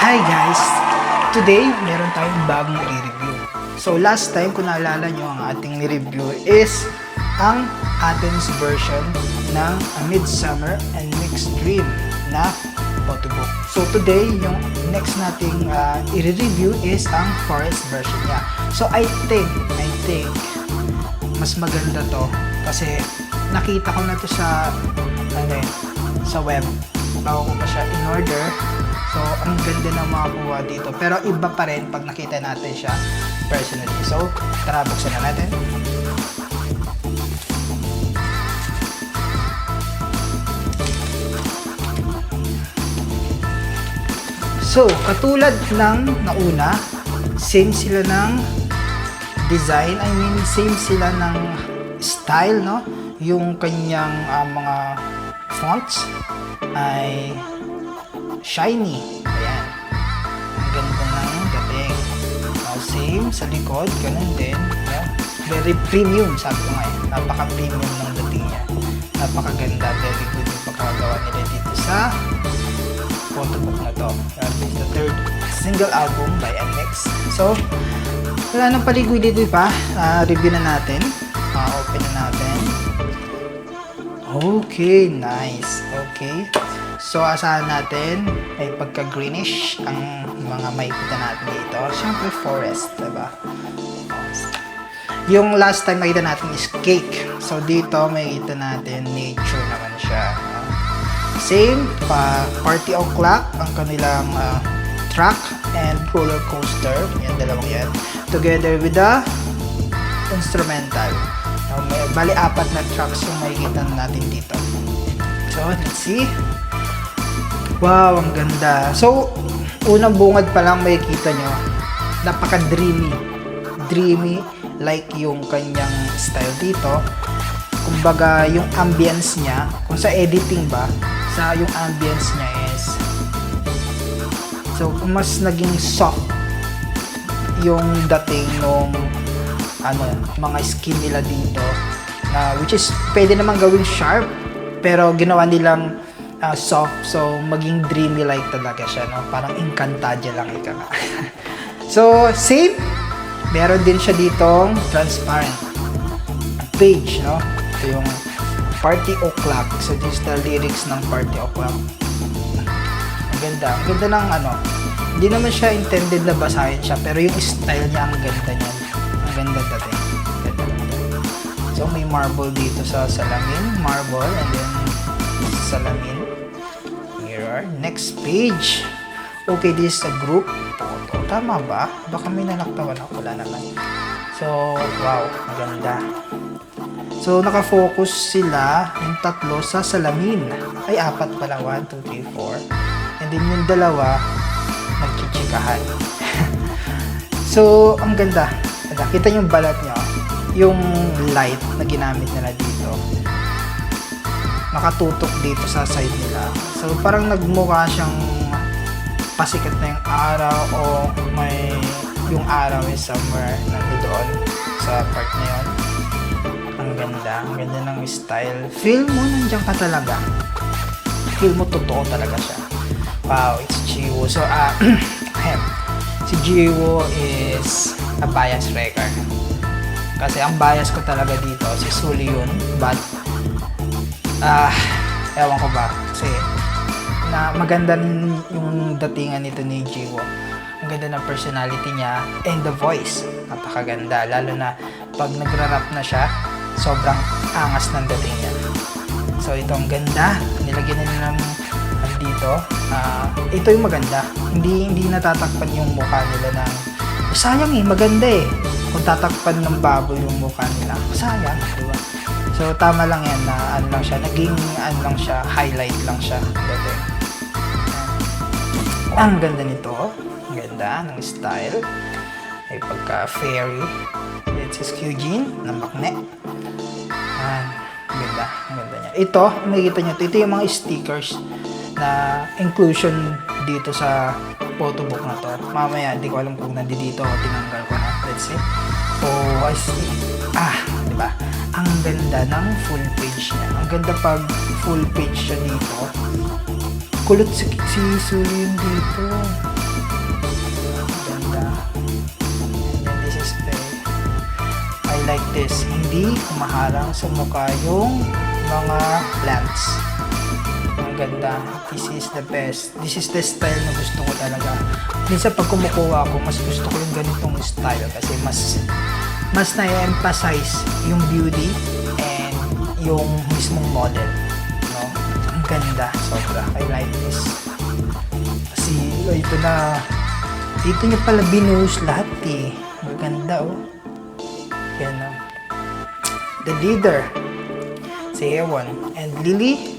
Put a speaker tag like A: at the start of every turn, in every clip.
A: Hi guys! Today, meron tayong bagong i-review. So last time, kung naalala nyo, ang ating ni-review is ang Athens version ng A Midsummer and Mixed Dream na photobook. So today, yung next nating i-review is ang Forest version niya. So I think mas maganda to kasi nakita ko na to sa sa web bago ko pa siya in order. So ang ganda ng makakuha dito, pero iba pa rin pag nakita natin siya personally. So tara, buksan na natin. So katulad ng nauna, same sila ng design, same sila ng style, no? Yung kanyang mga fonts ay shiny. Ayan. Ang ganda ng dating. Same sa likod, ganun din. Yeah. Very premium, sabi ko nga eh. Napaka-premium ng dating niya. Napakaganda, very good yung pagkagawa nila dito sa photobook na to. That is the third single album by NMIXX. So, wala nang paligoy dito pa. Review na natin. Open na natin. Okay, nice. Okay. So, asahan natin ay pagka-greenish ang mga makikita natin dito. Siyempre, forest, diba? Yung last time makita natin is cake. So, dito makikita natin nature naman siya. Same, Party O'Clock ang kanilang track and roller coaster. Yan, dalawang yan. Together with the instrumental. Bali, 4 na tracks yung makikita natin dito. So, let's see. Wow, ang ganda. So, unang bungad pa lang makikita nyo, napaka-dreamy. Dreamy, like yung kanyang style dito. Kumbaga, yung ambience niya, kung sa editing ba, sa yung ambience niya is, so, mas naging soft yung dating nung mga skin nila dito, which is pwede naman gawing sharp, pero ginawa nilang soft, so maging dreamy like talaga siya, no? Parang Encantadia lang ika nga. So same, meron din siya ditong transparent page, no? Ito yung Party O'Clock. So this is the lyrics ng Party O'Clock. Ang ganda ng hindi naman siya intended na basahin siya, pero yung style niya, ang ganda niya. Ang ganda dating. So may marble dito sa salamin, marble, and then salamin. Mirror. Next page. Okay, this is a group photo. Tama ba? Baka may nalaktawan ako. Wala naman. So, wow. Maganda. So, nakafocus sila yung tatlo sa salamin. Ay, 4 pala. 1, 2, 3, 4. And then yung dalawa, nagchichikahan. So, ang ganda. Kita yung balat nyo. Yung light na ginamit nila dito. Nakatutok dito sa side nila. So, parang nagmukha siyang pasikat na yung araw o may yung araw is somewhere nandoon sa part na yun. Ang ganda ng style. Feel mo nandiyan ka talaga. Feel mo totoo talaga siya. Wow, it's Jiwoo. So, si Jiwoo is a bias wrecker. Kasi ang bias ko talaga dito, si Suliun. But, ewan ko ba. Kasi, maganda yung datingan nito ni Jiwoo. Ang ganda ng personality niya and the voice. Napakaganda. Lalo na pag nagra-rap na siya, sobrang angas ng dating niya. So, ito ang ganda. Nilagyan nila ng dito. Ito yung maganda. Hindi natatakpan yung mukha nila ng sayang maganda kung tatakpan ng baboy yung mukha nila. Sayang, diba? So, tama lang yan na lang siya. Naging lang siya, highlight lang siya. Ang ganda nito. Ang ganda ng style. Ay pagka-fairy. It's Kyujin na makne. Ang ganda niya. Ito, makikita nyo. Ito yung mga stickers na inclusion dito sa photobook na to. Mamaya, hindi ko alam kung nandito o tinanggal ko na. Let's see. Oh, I see. Diba? Ang ganda ng full page niya. Ang ganda pag full page siya dito. Kulot si Sulin dito. like this. Hindi kumaharang sa mukha yung mga plants. Ang ganda. This is the best. This is the style na gusto ko talaga. Minsan pag kumukuha ako, mas gusto ko yung ganitong style kasi mas na-emphasize yung beauty and yung mismong model. No? Ang ganda. Sobra. I like this. Kasi ito na, dito niya pala binuhos lahat eh. Ang ganda oh. Yan o. The leader. Si Ewan. And Lily.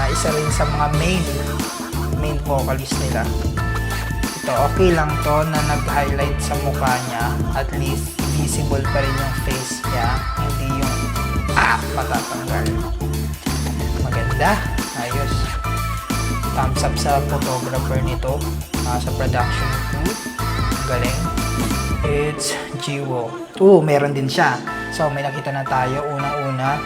A: Isa rin sa mga main vocalist nila. Ito, okay lang to na nag-highlight sa mukha niya. At least, visible pa rin yung face niya. Hindi yung matatanggal. Maganda. Ayos. Thumbs up sa photographer nito. Sa production crew. Galing. It's Jiwoo. Meron din siya. So, may nakita na tayo. Unang-una,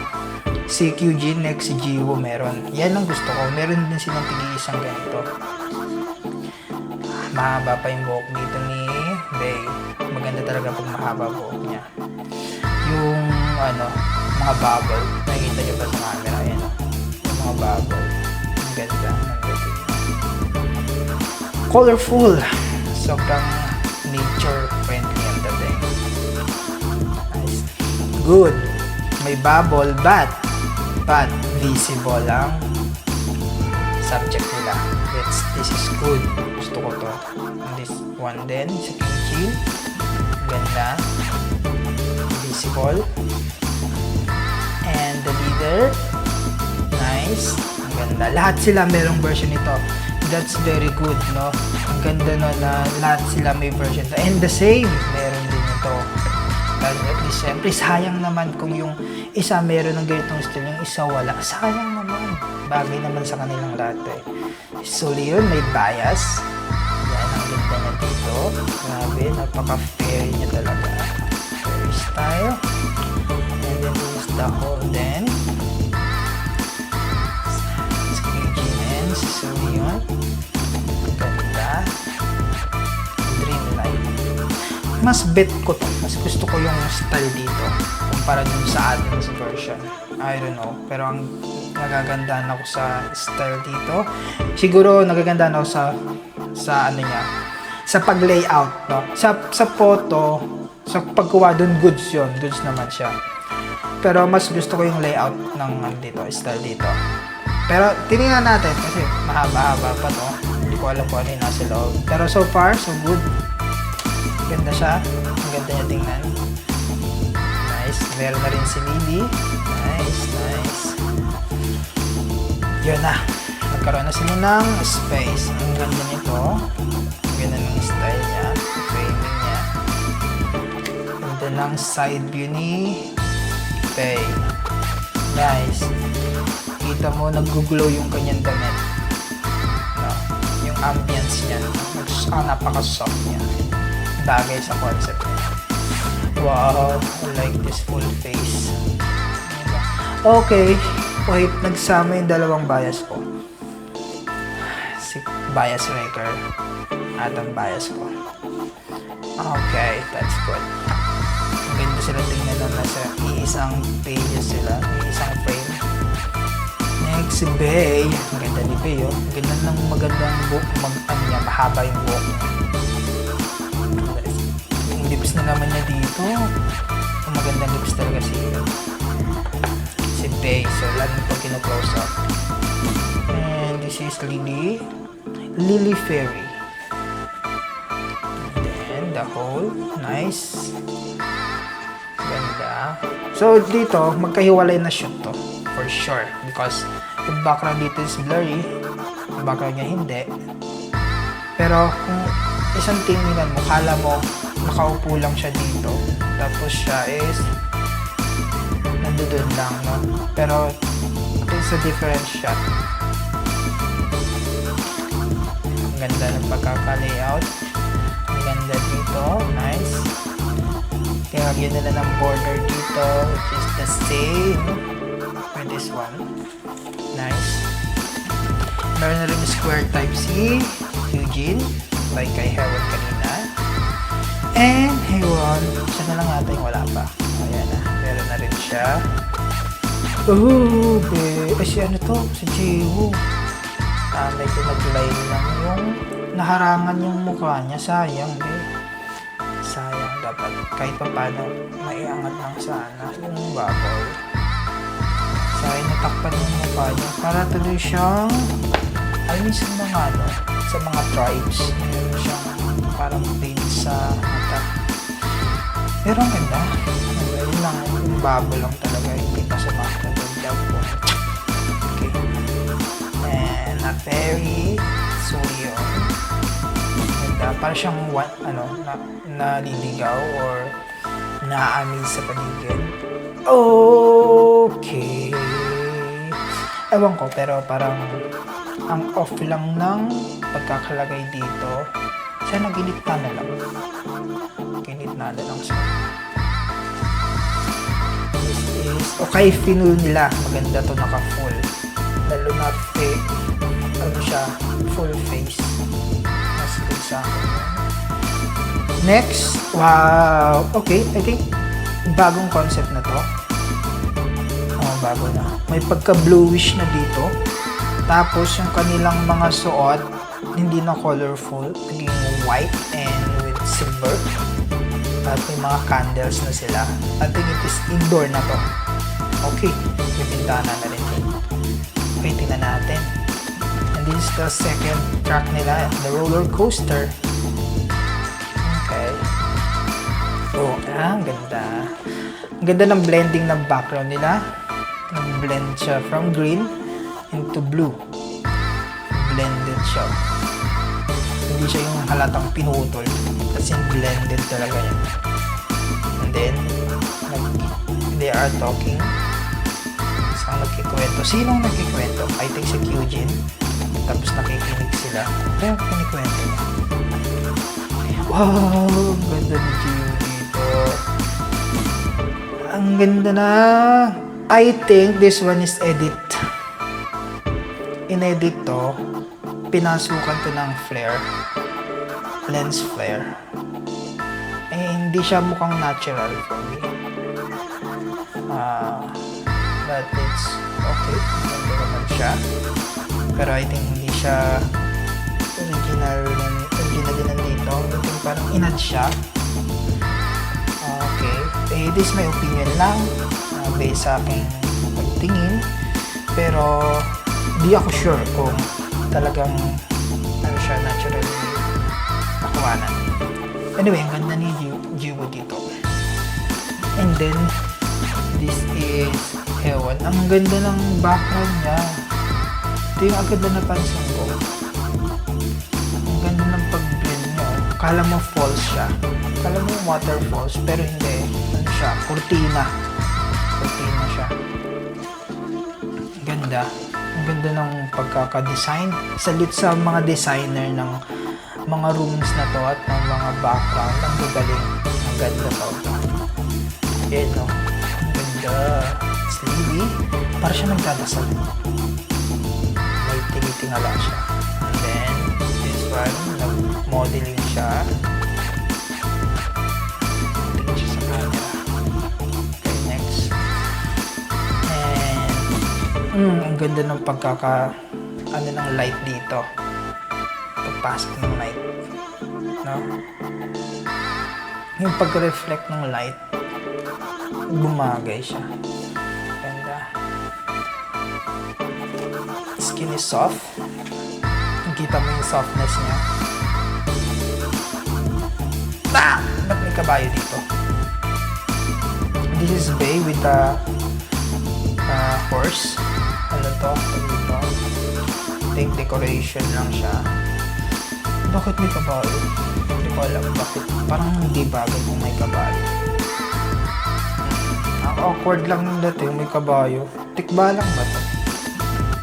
A: si Kyujin, next si Jiwoo meron. Yan ang gusto ko. Meron din silang tig-iisang ganito. Mahaba pa yung buhok dito ni Bae. Maganda talaga pag mahaba buhok niya. Yung, mga bubble. Nakikita niyo ba sa camera? Ayan. Yung mga bubble. Ang ganda. Colorful. Sobrang nature friendly ang dating. Nice. Good. May bubble but visible ang subject nila. This is good. Gusto ko to. And this one din sa Kyujin. Ganda. Visible. And the leader. Nice. Ang ganda. Lahat sila merong version nito. That's very good, no? Ang ganda no na lahat sila may version. And the same, meron din ito. At least, siyempre, sayang naman kung yung isa meron ng ganitong style, yung isa wala. Sayang naman. Bagay naman sa kanilang lahat eh. So, yun, may bias. Yan, ang ganda na dito. Grabe, napaka-fairy niya talaga. Fairy style. And then, this is the whole then. So yun, ganda, dreamlike. Mas bet ko to, mas gusto ko yung style dito kumpara dun sa ating version. I don't know, pero ang nagagandaan ako sa style dito, siguro nagagandaan ako sa niya, sa pag-layout, no? Sa photo, sa pagkuha dun, goods naman siya. Pero mas gusto ko yung layout ng dito, style dito. Pero tinignan natin kasi mahaba-haba pa to. Hindi ko alam kung ano yung nasa loob. Pero so far, so good. Ganda siya. Ang ganda niya tingnan. Nice. Meron na rin si Lily. Nice. Yun na. Nagkaroon na sila ng space. Ang ganda nito. Ang ganda ng style niya. Framing niya. Ganda ng side view ni Bae. Nice. Kita mo, nag-glow yung kanyang damit. No? Yung ambience niya. Napaka-soft niya. Bagay sa concept niya. Wow, I like this full face. Okay. Wait, nagsama yung dalawang bias ko. Si bias maker at ang bias ko. Okay, that's good. Ang ganda sila tingnan na nasa iisang pages sila. Iisang frame. Next, si Bae. Ang ganda ni Bae, oh. Ang ganda ng magandang buhok. Mahaba yung buhok niya. Yung lips na naman niya dito. Ang magandang lips talaga si Bae. So, lagi pag kino-close up. And this is Lily Fairy. And then, the whole. Nice. Ganda. So, dito, magkahiwalay na shoot to. For sure. Because yung background dito is blurry. Yung background niya hindi. Pero kung isang tingnan mo, kala mo nakaupo lang siya dito. Tapos siya is nandoon lang, no? Pero it's a different shot. Ang ganda ng pagkaka-layout. Ang ganda dito. Nice. Kaya lagyan nila ng border dito, which is the same with this one. Nice. Meron na rin square type si Kyujin, like kay Heaven kanina. And Haewon, siya na lang yata yung wala pa. Ayan na, meron na rin siya. Oh, si ano to? Si Jiwoo. Medyo nag-line lang yung naharangan yung mukha niya. Sayang, sayang, dapat kahit pa paano maiangat lang sana yung bubble. Sayang, natakpan yung mukha niya para tuloy siyang sa mga sa mga tribes. Meron siyang parang pain sa mata. Pero ang ganda. Yun lang, yung bubble lang talaga. Hindi pa sa mata. Okay. And a fairy Suryo. Ganda. Para siyang naliligaw or naaamin sa paligid. Okay. Ewan ko, pero parang ang off lang ng pagkakalagay dito. Siya naginitna na lang. Ginitna na lang siya. This is okay, finul nila. Maganda to, naka-full. Lalo na siya, full face. Mas good sa akin. Next, wow. Okay, I think bagong concept na to. Bago na. May pagka-bluish na dito. Tapos yung kanilang mga suot, hindi na colorful, naging white and with silver. At may mga candles na sila. I think it is indoor na to. Okay, may bintana na rin. Okay, tingnan natin. And this is the second track nila, the roller coaster. Okay. Oh, ang ganda. Ang ganda ng blending ng background nila. Nag-blend siya from green into blue. Blended siya. Hindi siya yung halatang pinutol. Kasi blended talaga yan. And then, they are talking. Isang nagkikwento. Sinong nagkikwento? I think si Kyujin. Tapos nakikinig sila. Kaya kinikwento niya. Wow! Ang ganda ni Jiwoo dito. Ang ganda na! I think this one is edit. In-edit to, pinasukan to ng flare. Lens flare. Hindi siya mukhang natural for me. But it's okay. Ganda naman siya. Pero I think hindi siya original din dito. I think parang inad siya. Okay. This is my opinion lang. Based sa aking pagtingin, pero di ako sure kung talagang siya naturally nakuhanan. Anyway, ang ganda ni Jiwoo dito. And then this is Haewon. Ang ganda ng background niya. Ito yung agad na napansin ko. Ang ganda ng pag-blend niya. Kala mo falls siya. Kala mo waterfalls, pero hindi. Ano siya? Kurtina siya. Ganda. Ang ganda ng pagkaka-design. Salute sa mga designer ng mga rooms na to at ng mga background. Ang gagaling. Ang ganda to. Ayan, no? Ang ganda. Sleevy. Para siya nagdadasal. May tinitingala siya. And then, this one, nag-modeling siya. Tingin siya sa camera. Ang ganda ng ng light dito. Pagpasok ng light. No? Yung pag-reflect ng light, bumagay siya. Ganda. Skin is soft. Nakita mo yung softness niya. Ba't may kabayo dito? This is Bae with the horse. Ano to? Dito. I think decoration lang siya. Bakit may kabayo? Hindi ko alam bakit. Parang hindi bagay kung may kabayo. Ang awkward lang ng dating may kabayo. Tikbalang ba to?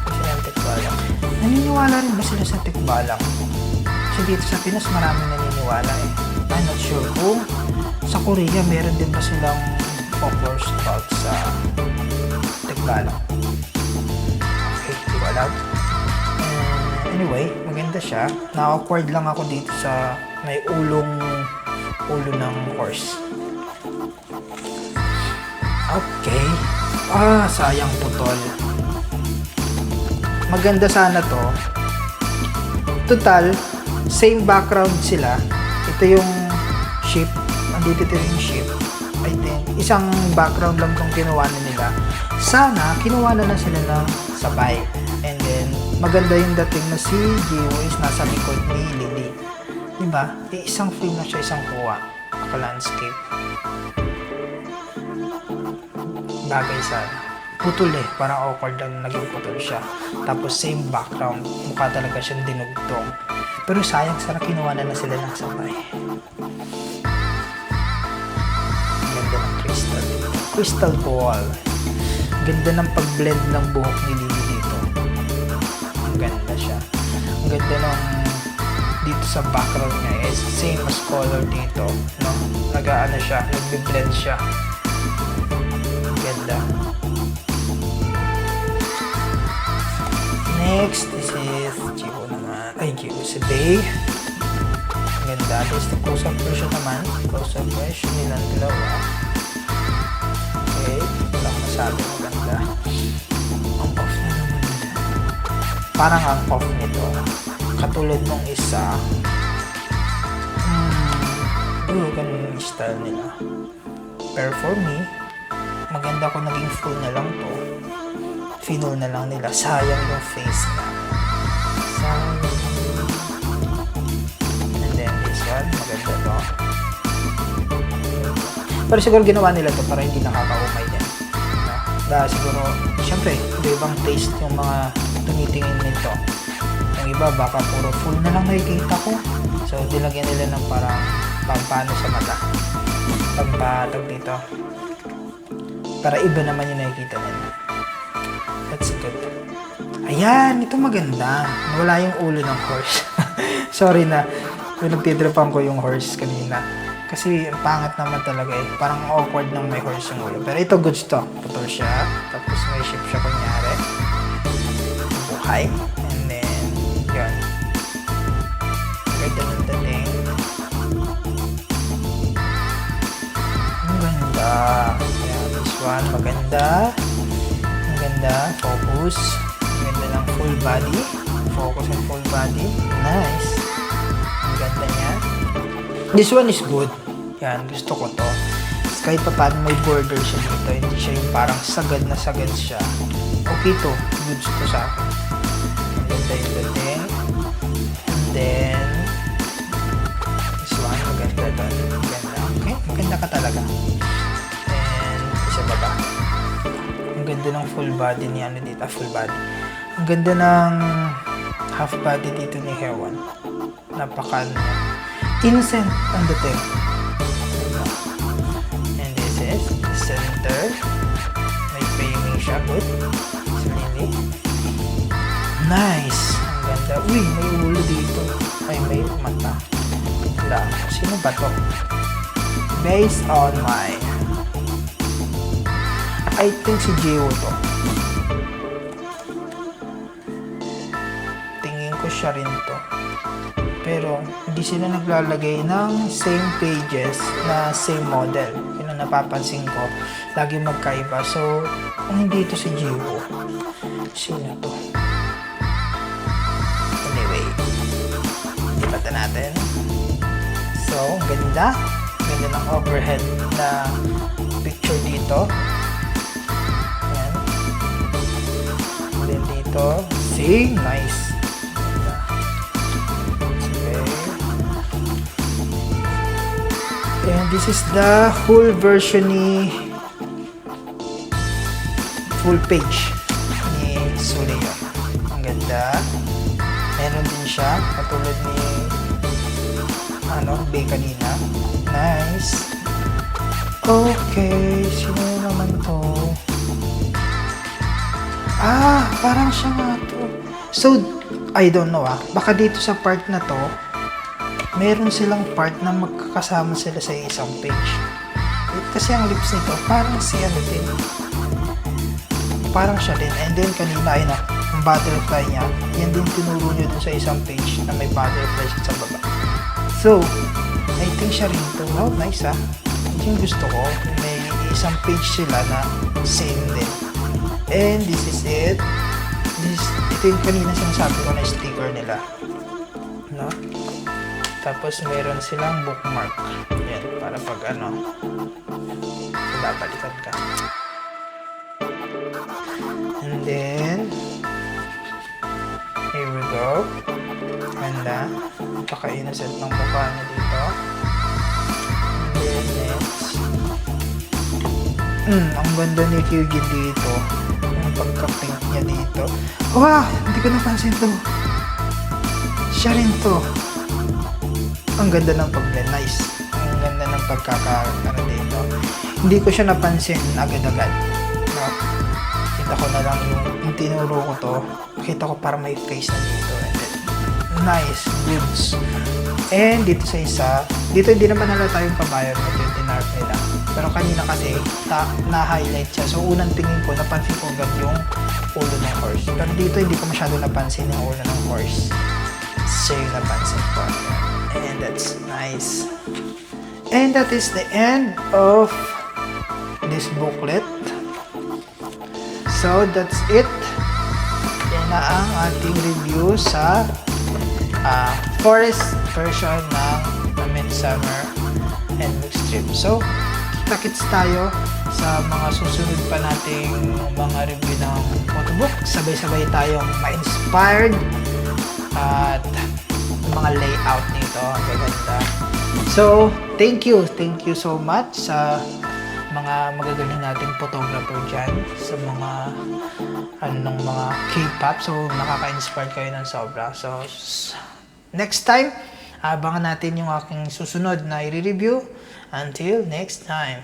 A: Kasi yung tikbalang. Naniniwala rin ba sila sa tikbalang? Kasi dito sa Pinas maraming naniniwala eh. I'm not sure kung sa Korea meron din ba silang folklore stalk sa tikbalang. Okay, di ko alam. Anyway, maganda siya. Na-awkward lang ako dito sa may ulong ulo ng horse. Okay. Sayang putol. Maganda sana to. Total, same background sila. Ito yung ship. Andito yung ship. I think, isang background lang itong kinuha na nila. Sana, kinuha na sila ng sabay. And then, maganda yung dating na si Jiwoo is nasa likod ni Lily. Diba? Isang frame na siya, isang kuha. Naka-landscape. Bagay sana. Putol parang awkward lang naging putol siya. Tapos same background, mukha talaga siyang dinugtong. Pero sayang, sana kinuha na sila ng sabay. Ganda ng crystal ball. Ganda ng pag-blend ng buhok ni Lily dito. Ang ganda siya. Ang ganda ng dito sa background niya is same as color dito, no? Nag-aano siya, nagbe-blend siya. Ganda. Next, this is Jiwoo naman. Jiwoo si Bae. Ang ganda. This is the close-up version naman. Close-up version nilang dalawa. Okay. Wala akong masabi. Maganda. Ang off na naman. Parang ang off nito. Katulad nung isa. Ganun yung style nila. Pero for me, maganda kung naging full na lang to. Final na lang nila. Sayang yung face na. Sayang. And then this one, maganda to. Pero siguro ginawa nila to para hindi nakakaumay din. No? Dahil siguro, syempre, ibang taste yung mga tumitingin nito. Yung iba, baka puro full na lang nakikita ko. So, dilagyan nila ng parang pampano sa mata. Pampatag dito. Para iba naman yung nakikita nila. That's good. Ayan, ito maganda. Wala yung ulo ng horse. Sorry na. Pinagtitripan ko yung horse kanina. Kasi pangit naman talaga Parang awkward nang may horse yung ulo. Pero ito goods to. Putol siya. Tapos may ship siya kunyari. Buhay. And then, yun. Ganda ng dating. Ang ganda. Ayan, this one. Maganda. Ganda, focus. Ganda ng full body. Focus and full body. Nice. Ang ganda niya. This one is good. Yan, gusto ko to. Kahit pa paano may border siya dito. Hindi siya yung parang sagad na sagad siya. Okay to. Goods to sa akin. Ang ganda yung dating. And then, this one, maganda doon. Maganda. Okay, maganda ka talaga. And, isa baba. Ang ganda ng full body ni dito, full body. Ang ganda ng half body dito ni Haewon. Innocent ang dating. And this is the center. May framing siya. Good. Si Lily. Nice. Ang ganda. Uy, may ulo dito. Ay, may mata. Wala. Sino ba to? Based on my I think si Jiwoo to. Tingin ko siya rin to. Pero hindi sila naglalagay ng same pages na same model. Yun ang napapansin ko. Lagi magkaiba. So, kung hindi ito si Jiwoo, sino to? Anyway, ipata natin. So, ang ganda. Ganda ng overhead na picture dito. Dito. See? Nice. Okay. And this is the full version ni full page ni Suleyo. Ang ganda. Meron din siya katulad ni Bae kanina. Nice. Okay. Sino naman to? Parang siya nga to. So, I don't know baka dito sa part na to, meron silang part na magkakasama sila sa isang page. Kasi ang lips nito, parang siya din. Parang siya din. And then, kanina, ang butterfly niya, yan din tinuro nyo dun sa isang page na may butterfly sa baba. So, I think siya rin to. Oh, nice ah. Ito yung gusto ko. May isang page sila na same din. And this is it. Ito yung kanina sinasabi ko na sticker nila. No? Tapos meron silang bookmark. Yan, para pag babalikan ka. And then, here we go. Ganda. Paka-innocent ng mukha niya dito. And then next. Ang ganda ni Kyugin dito. Ang pagka-pink niya dito. Wow! Hindi ko napansin to. Siya rin to. Ang ganda ng pag-blend. Nice. Ang ganda ng dito. Hindi ko siya napansin agad-agad. No? Kita ko na lang yung tinuro ko to. Nakita ko parang may face na dito. And then, nice. Goods. And dito sa isa, dito hindi naman halata yung kabayo na yung tinarp nila. Pero kanina kasi, na-highlight siya. So, unang tingin ko, napansin ko agad yung ulo ng horse. Pero dito, hindi ko masyado napansin yung ulo ng horse. So, yung napansin ko. And that's nice. And that is the end of this booklet. So, that's it. Yan na ang ating review sa forest version ng Midsummer and Mixed Trip. So, kita-kits tayo sa mga susunod pa nating mga review ng photobook. Sabay-sabay tayong ma-inspired at mga layout nito. Ang gaganda. So, thank you so much sa mga magagaling nating photographer dyan, sa mga mga K-pop. So, nakaka-inspire kayo ng sobra. So, next time, abangan natin yung aking susunod na i-review. Until next time.